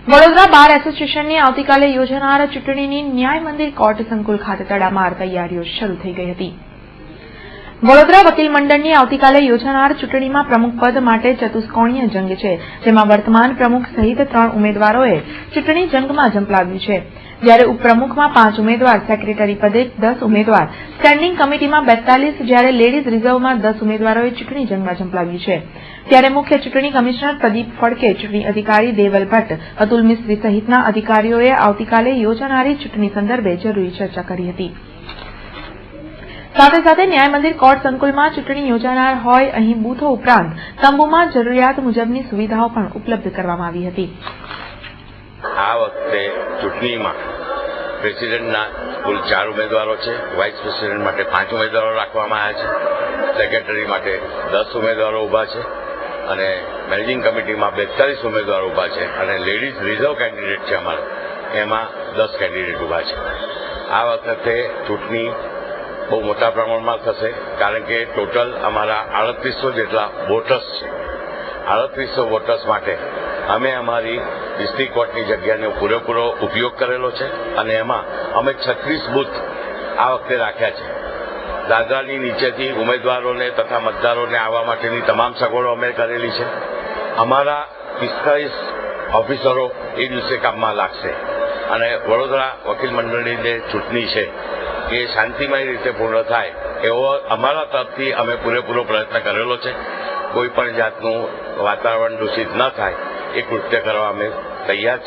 વડોદરા બાર એસોસિએશનની આવતીકાલે યોજાનાર ચૂંટણીની ન્યાય મંદિર કોર્ટ સંકુલ ખાતે તડામાર તૈયારીઓ શરૂ થઈ ગઈ હતી। વડોદરા વકીલ મંડળની આવતીકાલે યોજાનાર ચૂંટણીમાં પ્રમુખ પદ માટે ચતુષ્કોણીય જંગ છે, જેમાં વર્તમાન પ્રમુખ સહિત 3 ઉમેદવારોએ ચૂંટણી જંગમાં ઝંપલાવ્યું છે, જ્યારે ઉપપ્રમુખમાં 5 ઉમેદવાર, સેક્રેટરી પદે 10 ઉમેદવાર, સ્ટેન્ડિંગ કમિટીમાં 42, જ્યારે લેડીઝ રિઝર્વમાં 10 ઉમેદવારોએ ચૂંટણી જંગમાં ઝંપલાવ્યું છે। ત્યારે મુખ્ય ચૂંટણી કમિશનર પ્રદીપ ફડકે, ચૂંટણી અધિકારી દેવલ ભટ્ટ, અતુલ મિસ્ત્રી સહિતના અધિકારીઓએ આવતીકાલે યોજાનારી ચૂંટણી સંદર્ભે જરૂરી ચર્ચા કરી હતી। સાથે સાથે ન્યાય મંદિર કોર્ટ સંકુલમાં ચૂંટણી યોજાનાર હોય અહીં બૂથો ઉપરાંત તંબુમાં જરૂરિયાત મુજબની સુવિધાઓ પણ ઉપલબ્ધ કરવામાં આવી હતી। આ વખતે ચૂંટણીમાં પ્રેસિડેન્ટના કુલ 4 ઉમેદવારો છે, વાઇસ પ્રેસિડેન્ટ માટે 5 ઉમેદવારો રાખવામાં આવ્યા છે, સેક્રેટરી માટે 10 ઉમેદવારો ઊભા છે અને મેનેજિંગ કમિટીમાં 42 ઉમેદવારો ઊભા છે અને લેડીઝ રિઝર્વ કેન્ડિડેટ છે અમારે, એમાં 10 કેન્ડિડેટ ઊભા છે। આ વખતે ચૂંટણી બહુ મોટા પ્રમાણમાં થશે, કારણ કે ટોટલ અમારા 3800 જેટલા વોટર્સ છે। 3800 વોટર્સ માટે અમે અમારી ડિસ્ટ્રિક્ટ કોર્ટની જગ્યાનો પૂરેપૂરો ઉપયોગ કરેલો છે અને એમાં અમે 36 બૂથ આ વખતે રાખ્યા છે। દાદરાની નીચેથી ઉમેદવારોને તથા મતદારોને આવવા માટેની તમામ સગવડો અમે કરેલી છે। અમારા 45 ઓફિસરો એ દિવસે કામમાં લાગશે અને વડોદરા વકીલ મંડળની જે ચૂંટણી છે એ શાંતિમય રીતે પૂર્ણ થાય એવો અમારા તરફથી અમે પૂરેપૂરો પ્રયત્ન કરેલો છે। કોઈ પણ જાતનું વાતાવરણ દૂષિત ન થાય એ કૃત્ય કરવા અમે તૈયાર છીએ।